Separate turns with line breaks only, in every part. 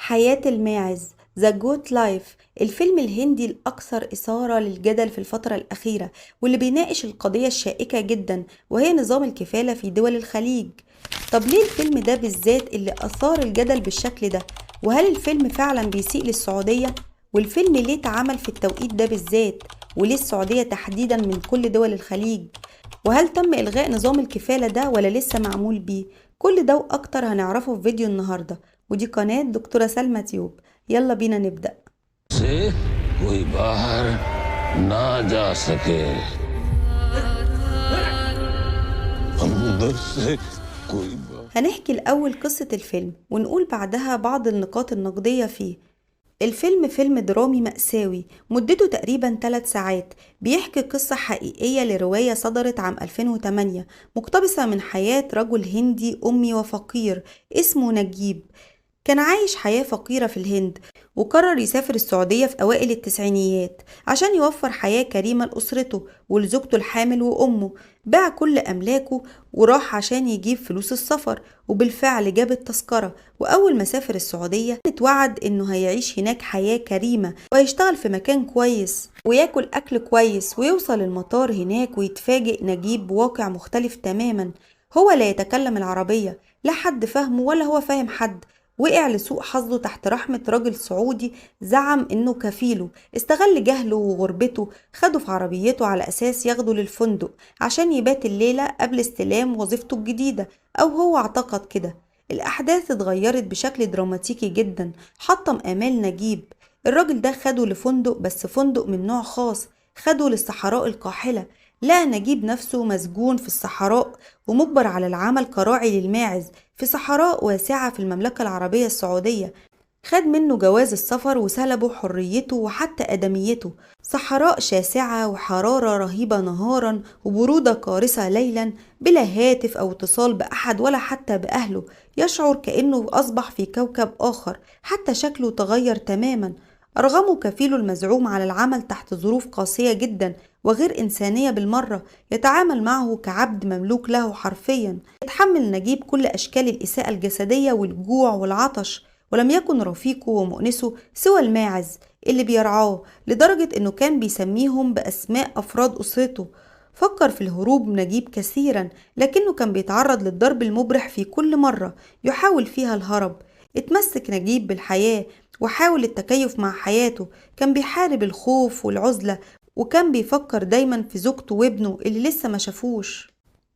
حياة الماعز The Goat Life، الفيلم الهندي الأكثر إثارة للجدل في الفترة الأخيرة، واللي بيناقش القضية الشائكة جدا وهي نظام الكفالة في دول الخليج. طب ليه الفيلم ده بالذات اللي أثار الجدل بالشكل ده؟ وهل الفيلم فعلا بيسيء للسعودية؟ والفيلم ليه اتعمل في التوقيت ده بالذات؟ وليه السعودية تحديدا من كل دول الخليج؟ وهل تم إلغاء نظام الكفالة ده ولا لسه معمول بيه؟ كل ده وأكتر هنعرفه في فيديو النهاردة، ودي قناة دكتورة سلمى تيوب. يلا بينا نبدأ.
से कोई बाहर ना जा सके अंदर से कोई
هنحكي الأول قصة الفيلم ونقول بعدها بعض النقاط النقدية فيه. الفيلم فيلم درامي مأساوي مدته تقريبا 3 ساعات، بيحكي قصة حقيقية لرواية صدرت عام 2008 مقتبسة من حياة رجل هندي أمي وفقير اسمه نجيب. كان عايش حياة فقيرة في الهند، وقرر يسافر السعودية في أوائل التسعينيات عشان يوفر حياة كريمة لأسرته ولزوجته الحامل وأمه. باع كل أملاكه وراح عشان يجيب فلوس السفر، وبالفعل جاب التذكرة. وأول ما سافر السعودية اتوعد إنه هيعيش هناك حياة كريمة ويشتغل في مكان كويس وياكل أكل كويس، ويوصل المطار هناك ويتفاجئ نجيب بواقع مختلف تماما. هو لا يتكلم العربية، لا حد فاهمه ولا هو فاهم حد. وقع لسوء حظه تحت رحمة راجل سعودي زعم انه كفيله. استغل جهله وغربته، خده في عربيته على اساس ياخده للفندق عشان يبات الليلة قبل استلام وظيفته الجديدة، او هو اعتقد كده. الاحداث اتغيرت بشكل دراماتيكي جدا، حطم امال نجيب. الراجل ده خده لفندق، بس فندق من نوع خاص، خده للصحراء القاحلة. لقى نجيب نفسه مسجون في الصحراء ومجبر على العمل كراعي للماعز في صحراء واسعة في المملكة العربية السعودية. خد منه جواز السفر وسلبه حريته وحتى أدميته. صحراء شاسعة وحرارة رهيبة نهارا وبرودة قارصة ليلا، بلا هاتف أو اتصال بأحد ولا حتى بأهله. يشعر كأنه أصبح في كوكب آخر، حتى شكله تغير تماما. أرغمه كفيله المزعوم على العمل تحت ظروف قاسية جدا وغير إنسانية بالمرة، يتعامل معه كعبد مملوك له حرفيا. يتحمل نجيب كل أشكال الإساءة الجسدية والجوع والعطش، ولم يكن رفيقه ومؤنسه سوى الماعز اللي بيرعاه، لدرجة إنه كان بيسميهم بأسماء أفراد أسرته. فكر في الهروب نجيب كثيرا، لكنه كان بيتعرض للضرب المبرح في كل مرة يحاول فيها الهرب. اتمسك نجيب بالحياة وحاول التكيف مع حياته. كان بيحارب الخوف والعزلة، وكان بيفكر دايما في زوجته وابنه اللي لسه ما شافوش.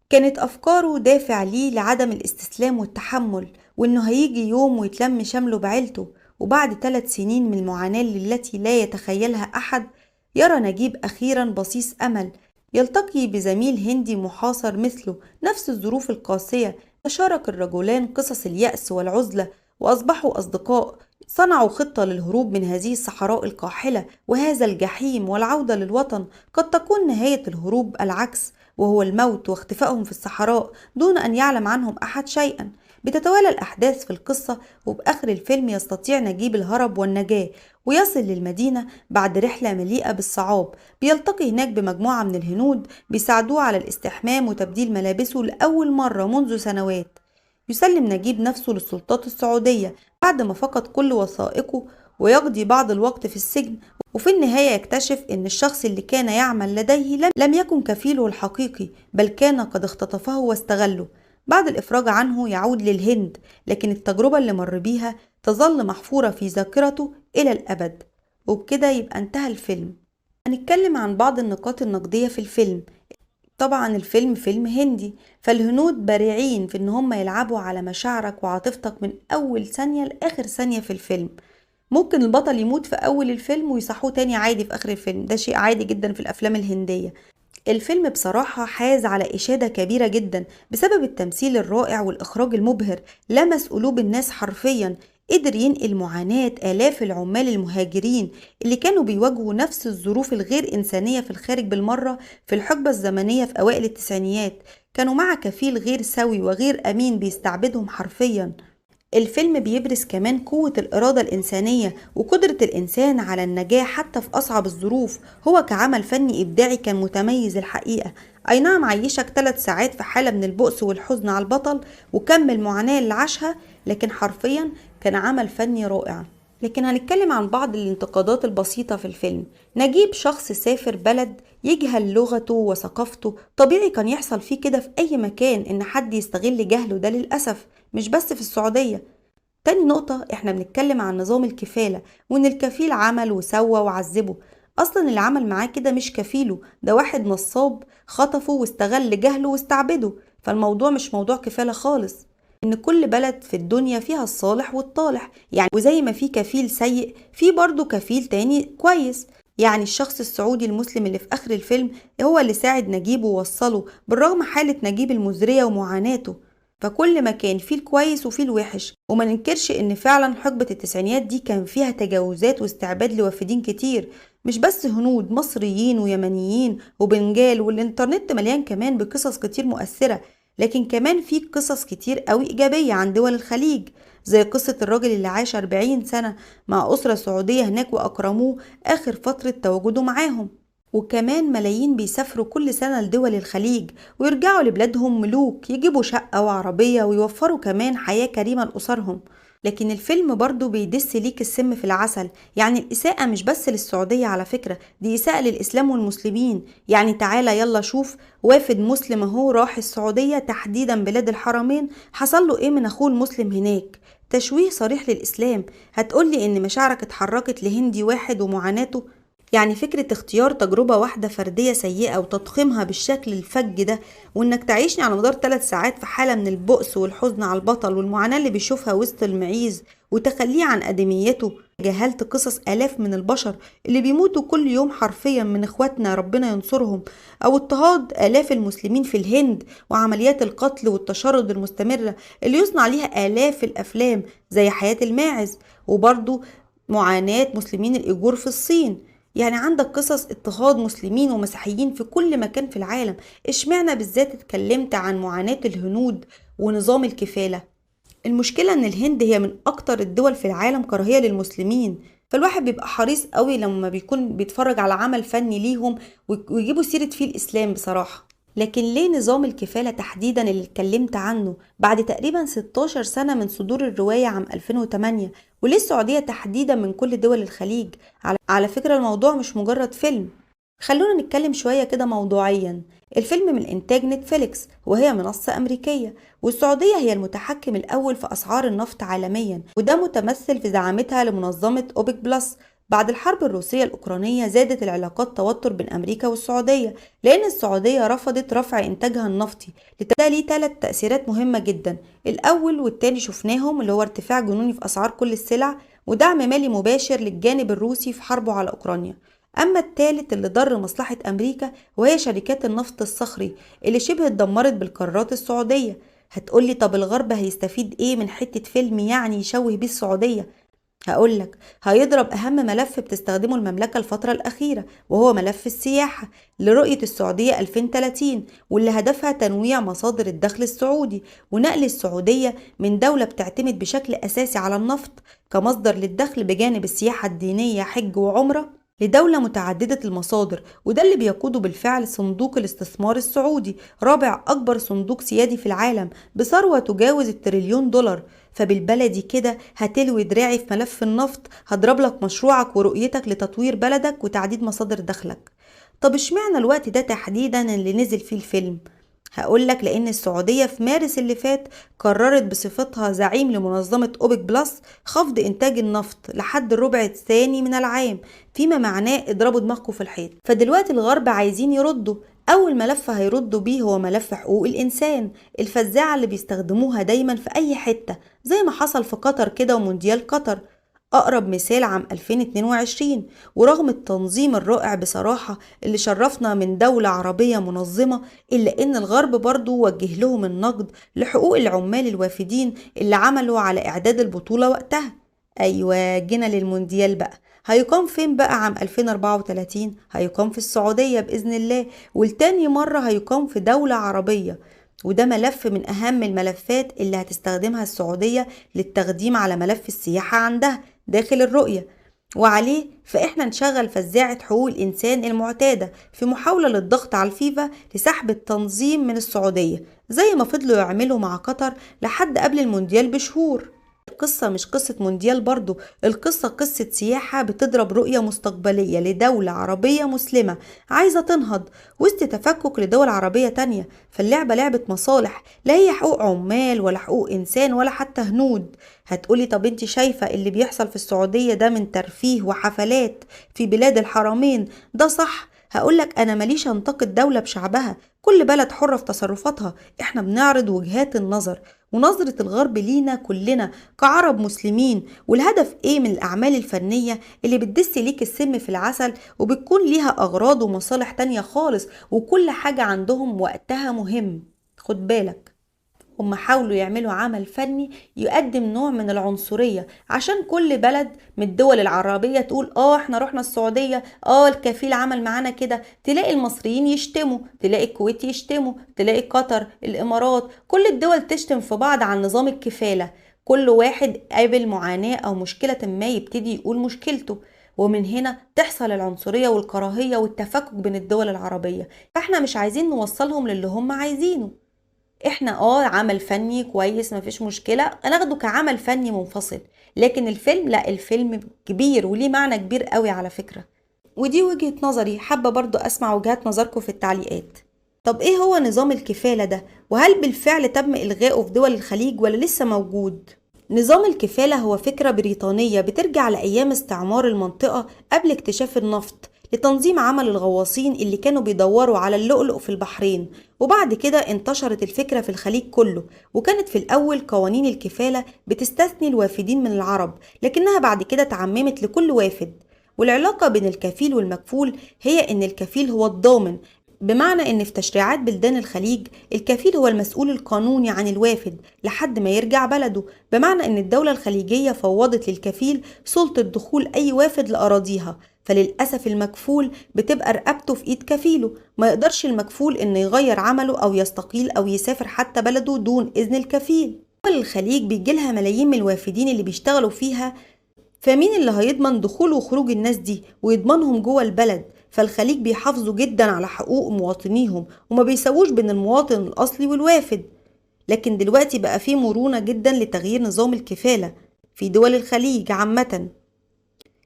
كانت أفكاره دافع ليه لعدم الاستسلام والتحمل، وإنه هيجي يوم ويتلم شمله بعيلته. وبعد 3 سنين من المعاناة التي لا يتخيلها أحد، يرى نجيب أخيرا بصيص أمل. يلتقي بزميل هندي محاصر مثله، نفس الظروف القاسية. تشارك الرجلان قصص اليأس والعزلة وأصبحوا أصدقاء. صنعوا خطة للهروب من هذه الصحراء القاحلة وهذا الجحيم والعودة للوطن. قد تكون نهاية الهروب العكس، وهو الموت واختفائهم في الصحراء دون أن يعلم عنهم أحد شيئا. بتتوالى الأحداث في القصة، وبآخر الفيلم يستطيع نجيب الهرب والنجاة ويصل للمدينة بعد رحلة مليئة بالصعاب. بيلتقي هناك بمجموعة من الهنود بيساعدوه على الاستحمام وتبديل ملابسه لأول مرة منذ سنوات. يسلم نجيب نفسه للسلطات السعودية بعد ما فقد كل وثائقه، ويقضي بعض الوقت في السجن. وفي النهاية يكتشف أن الشخص اللي كان يعمل لديه لم يكن كفيله الحقيقي، بل كان قد اختطفه واستغله. بعد الإفراج عنه يعود للهند، لكن التجربة اللي مر بيها تظل محفورة في ذاكرته إلى الأبد. وبكده يبقى انتهى الفيلم. هنتكلم عن بعض النقاط النقدية في الفيلم. طبعا الفيلم فيلم هندي، فالهنود بارعين في ان هم يلعبوا على مشاعرك وعاطفتك من اول ثانية لاخر ثانية في الفيلم. ممكن البطل يموت في اول الفيلم ويصحوه تاني عادي في اخر الفيلم، ده شيء عادي جدا في الافلام الهندية. الفيلم بصراحة حاز على إشادة كبيرة جدا بسبب التمثيل الرائع والإخراج المبهر. لمس قلوب الناس حرفيا. قدر ينقل معاناة آلاف العمال المهاجرين اللي كانوا بيواجهوا نفس الظروف الغير إنسانية في الخارج بالمرة. في الحقبة الزمنية في أوائل التسعينيات كانوا مع كفيل غير سوي وغير أمين بيستعبدهم حرفيا. الفيلم بيبرز كمان قوة الإرادة الإنسانية وقدرة الإنسان على النجاح حتى في أصعب الظروف. هو كعمل فني إبداعي كان متميز الحقيقة. أي نعم عيشك 3 ساعات في حالة من البؤس والحزن على البطل وكم المعاناة اللي عاشها، لكن حرفيا كان عمل فني رائع. لكن هنتكلم عن بعض الانتقادات البسيطة في الفيلم. نجيب شخص سافر بلد يجهل لغته وثقافته، طبيعي كان يحصل فيه كده في أي مكان إن حد يستغل جهله، ده للأسف مش بس في السعودية. تاني نقطة، احنا بنتكلم عن نظام الكفالة، وإن الكفيل عمل وسوى وعذبه. أصلا اللي عمل معاه كده مش كفيله، ده واحد نصاب خطفه واستغل جهله واستعبده. فالموضوع مش موضوع كفالة خالص. إن كل بلد في الدنيا فيها الصالح والطالح، يعني وزي ما في كفيل سيء في برضه كفيل تاني كويس. يعني الشخص السعودي المسلم اللي في آخر الفيلم هو اللي ساعد نجيب ووصله، بالرغم حالة نجيب المزرية ومعاناته. فكل مكان فيه الكويس وفيه الوحش، وما ننكرش ان فعلا حقبة التسعينيات دي كان فيها تجاوزات واستعباد لوافدين كتير، مش بس هنود، مصريين ويمنيين وبنجال، والانترنت مليان كمان بقصص كتير مؤثرة. لكن كمان في قصص كتير قوي إيجابية عن دول الخليج، زي قصة الراجل اللي عاش 40 سنة مع أسرة سعودية هناك وأكرموه آخر فترة تواجده معاهم. وكمان ملايين بيسافروا كل سنة لدول الخليج ويرجعوا لبلادهم ملوك، يجيبوا شقة وعربية ويوفروا كمان حياة كريمة لأسرهم. لكن الفيلم برضو بيدس ليك السم في العسل. يعني الإساءة مش بس للسعودية، على فكرة دي إساءة للإسلام والمسلمين. يعني تعالى يلا شوف وافد مسلم اهو راح السعودية، تحديدا بلاد الحرمين، حصل له ايه من أخوه المسلم هناك؟ تشويه صريح للإسلام. هتقولي إن مشاعرك اتحركت لهندي واحد ومعاناته؟ يعني فكرة اختيار تجربة واحدة فردية سيئة وتضخيمها بالشكل الفج ده، وانك تعيشني على مدار 3 ساعات في حالة من البؤس والحزن على البطل والمعاناة اللي بيشوفها وسط المعيز، وتخليه عن أدميته. جهلت قصص آلاف من البشر اللي بيموتوا كل يوم حرفيا من اخواتنا ربنا ينصرهم، او اضطهاد آلاف المسلمين في الهند، وعمليات القتل والتشرد المستمرة اللي يصنع عليها آلاف الأفلام زي حياة الماعز، وبرضو معاناة مسلمين الإيجور في الصين. يعني عندك قصص اضطهاد مسلمين ومسيحيين في كل مكان في العالم. اشمعنى بالذات اتكلمت عن معاناة الهنود ونظام الكفالة؟ المشكلة ان الهند هي من اكتر الدول في العالم كراهية للمسلمين، فالواحد بيبقى حريص قوي لما بيكون بيتفرج على عمل فني ليهم ويجيبوا سيرة فيه الاسلام بصراحة. لكن ليه نظام الكفالة تحديدا اللي اتكلمت عنه بعد تقريبا 16 سنة من صدور الرواية عام 2008؟ وليه السعودية تحديدا من كل دول الخليج؟ على فكرة الموضوع مش مجرد فيلم. خلونا نتكلم شوية كده موضوعيا. الفيلم من إنتاج نتفليكس، وهي منصة أمريكية، والسعودية هي المتحكم الأول في أسعار النفط عالميا، وده متمثل في زعامتها لمنظمة أوبك بلس. بعد الحرب الروسية الأوكرانية زادت العلاقات توتر بين أمريكا والسعودية، لأن السعودية رفضت رفع إنتاجها النفطي. ده ليه 3 تأثيرات مهمة جدا. الأول والتاني شفناهم، اللي هو ارتفاع جنوني في أسعار كل السلع، ودعم مالي مباشر للجانب الروسي في حربه على أوكرانيا. أما الثالث اللي ضر مصلحة أمريكا، وهي شركات النفط الصخري اللي شبه اتدمرت بالقارات السعودية. هتقولي طب الغرب هيستفيد ايه من حتة فيلم يعني يشوه بيه السعودية؟ هقولك هيضرب أهم ملف بتستخدمه المملكة الفترة الأخيرة، وهو ملف السياحة لرؤية السعودية 2030، واللي هدفها تنويع مصادر الدخل السعودي، ونقل السعودية من دولة بتعتمد بشكل أساسي على النفط كمصدر للدخل بجانب السياحة الدينية حج وعمرة، لدولة متعددة المصادر. وده اللي بيقوده بالفعل صندوق الاستثمار السعودي، رابع أكبر صندوق سيادي في العالم بثروة تجاوز $1,000,000,000. فبالبلدي كده هتلوي دراعي في ملف النفط، هضرب لك مشروعك ورؤيتك لتطوير بلدك وتعديد مصادر دخلك. طب اشمعنى الوقت ده تحديدا اللي نزل فيه الفيلم؟ هقولك لأن السعودية في مارس اللي فات قررت بصفتها زعيم لمنظمة أوبك بلس خفض إنتاج النفط لحد الربع الثاني من العام، فيما معناه اضربوا دماغكم في الحيط. فدلوقتي الغرب عايزين يردوا. أول ملف هيردوا بيه هو ملف حقوق الإنسان الفزاعة اللي بيستخدموها دايما في أي حتة، زي ما حصل في قطر كده ومونديال قطر أقرب مثال عام 2022. ورغم التنظيم الرائع بصراحة اللي شرفنا من دولة عربية منظمة، إلا إن الغرب برضو وجه لهم النقد لحقوق العمال الوافدين اللي عملوا على إعداد البطولة وقتها. أيوة جينا للمونديال بقى. هيقام فين بقى عام 2034؟ هيقام في السعودية بإذن الله، والتاني مرة هيقام في دولة عربية. وده ملف من أهم الملفات اللي هتستخدمها السعودية للتقديم على ملف السياحة عندها داخل الرؤية، وعليه فإحنا نشغل فزاعة حقوق الإنسان المعتادة في محاولة للضغط على الفيفا لسحب التنظيم من السعودية، زي ما فضلوا يعملوا مع قطر لحد قبل المونديال بشهور. القصة مش قصة مونديال برضو، القصة قصة سياحة بتضرب رؤية مستقبلية لدولة عربية مسلمة عايزة تنهض وسط تفكك لدول عربية تانية. فاللعبة لعبة مصالح، لا هي حقوق عمال ولا حقوق إنسان ولا حتى هنود. هتقولي طب انت شايفة اللي بيحصل في السعودية ده من ترفيه وحفلات في بلاد الحرمين ده صح؟ هقولك أنا ماليش أنتقد دولة بشعبها، كل بلد حرة في تصرفاتها، احنا بنعرض وجهات النظر ونظرة الغرب لينا كلنا كعرب مسلمين. والهدف ايه من الأعمال الفنية اللي بتدس ليك السم في العسل وبتكون ليها أغراض ومصالح تانية خالص، وكل حاجة عندهم وقتها مهم. خد بالك، هم حاولوا يعملوا عمل فني يقدم نوع من العنصرية عشان كل بلد من الدول العربية تقول احنا رحنا السعودية، الكفيل عمل معانا كده. تلاقي المصريين يشتموا، تلاقي الكويت يشتموا، تلاقي قطر، الامارات، كل الدول تشتم في بعض عن نظام الكفالة. كل واحد قابل معاناة او مشكلة ما يبتدي يقول مشكلته، ومن هنا تحصل العنصرية والكراهية والتفكك بين الدول العربية. فاحنا مش عايزين نوصلهم للي هم عايزينه. احنا عمل فني كويس مفيش مشكلة ناخده كعمل فني منفصل، لكن الفيلم لا، الفيلم كبير وليه معنى كبير قوي على فكرة. ودي وجهة نظري، حابة برضو اسمع وجهات نظركم في التعليقات. طب ايه هو نظام الكفالة ده، وهل بالفعل تم الغائه في دول الخليج ولا لسه موجود؟ نظام الكفالة هو فكرة بريطانية بترجع لأيام استعمار المنطقة قبل اكتشاف النفط، لتنظيم عمل الغواصين اللي كانوا بيدوروا على اللؤلؤ في البحرين. وبعد كده انتشرت الفكرة في الخليج كله، وكانت في الأول قوانين الكفالة بتستثني الوافدين من العرب، لكنها بعد كده تعممت لكل وافد. والعلاقة بين الكفيل والمكفول هي إن الكفيل هو الضامن، بمعنى ان في تشريعات بلدان الخليج الكفيل هو المسؤول القانوني عن الوافد لحد ما يرجع بلده، بمعنى ان الدولة الخليجية فوضت للكفيل سلطة دخول اي وافد لأراضيها. فللأسف المكفول بتبقى رقبته في ايد كفيله، ما يقدرش المكفول انه يغير عمله او يستقيل او يسافر حتى بلده دون اذن الكفيل. دول الخليج بيجيلها ملايين من الوافدين اللي بيشتغلوا فيها، فمين اللي هيضمن دخول وخروج الناس دي ويضمنهم جوه البلد؟ فالخليج بيحافظوا جدا على حقوق مواطنيهم وما بيسووش بين المواطن الأصلي والوافد. لكن دلوقتي بقى فيه مرونة جدا لتغيير نظام الكفالة في دول الخليج عامة،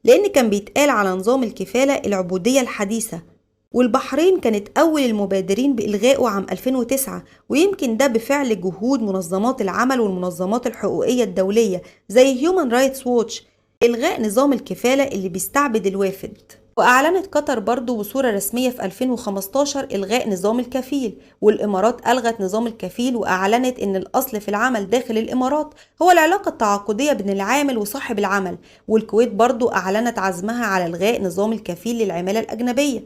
لأن كان بيتقال على نظام الكفالة العبودية الحديثة. والبحرين كانت أول المبادرين بإلغائه عام 2009، ويمكن ده بفعل جهود منظمات العمل والمنظمات الحقوقية الدولية زي Human Rights Watch إلغاء نظام الكفالة اللي بيستعبد الوافد. وأعلنت قطر برضو بصورة رسمية في 2015 إلغاء نظام الكفيل، والإمارات ألغت نظام الكفيل وأعلنت إن الأصل في العمل داخل الإمارات هو العلاقة التعاقدية بين العامل وصاحب العمل. والكويت برضو أعلنت عزمها على إلغاء نظام الكفيل للعمالة الأجنبية.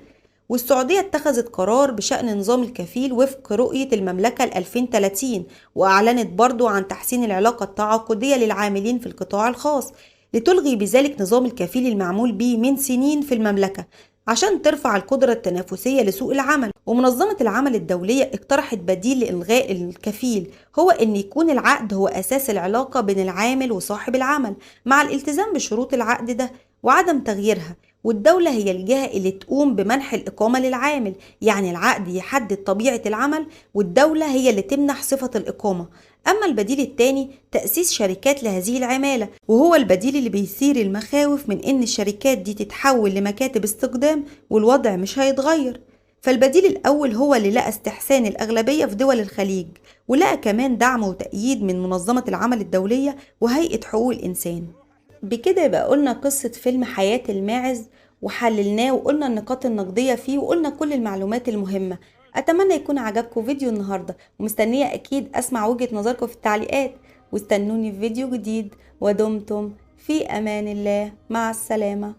والسعودية اتخذت قرار بشأن نظام الكفيل وفق رؤية المملكة 2030، وأعلنت برضو عن تحسين العلاقة التعاقدية للعاملين في القطاع الخاص، لتلغي بذلك نظام الكفيل المعمول به من سنين في المملكة عشان ترفع القدرة التنافسية لسوق العمل. ومنظمة العمل الدولية اقترحت بديل لإلغاء الكفيل، هو أن يكون العقد هو أساس العلاقة بين العامل وصاحب العمل، مع الالتزام بشروط العقد ده وعدم تغييرها. والدولة هي الجهة اللي تقوم بمنح الإقامة للعامل، يعني العقد يحدد طبيعة العمل والدولة هي اللي تمنح صفة الإقامة. أما البديل الثاني تأسيس شركات لهذه العمالة، وهو البديل اللي بيثير المخاوف من إن الشركات دي تتحول لمكاتب استخدام والوضع مش هيتغير. فالبديل الأول هو اللي لقى استحسان الأغلبية في دول الخليج، ولقى كمان دعم وتأييد من منظمة العمل الدولية وهيئة حقوق الإنسان. بكده يبقى قلنا قصة فيلم حياة الماعز وحللناه وقلنا النقاط النقدية فيه وقلنا كل المعلومات المهمة. أتمنى يكون عجبكم فيديو النهاردة، ومستنية أكيد أسمع وجهة نظركم في التعليقات، واستنوني في فيديو جديد، ودمتم في أمان الله. مع السلامة.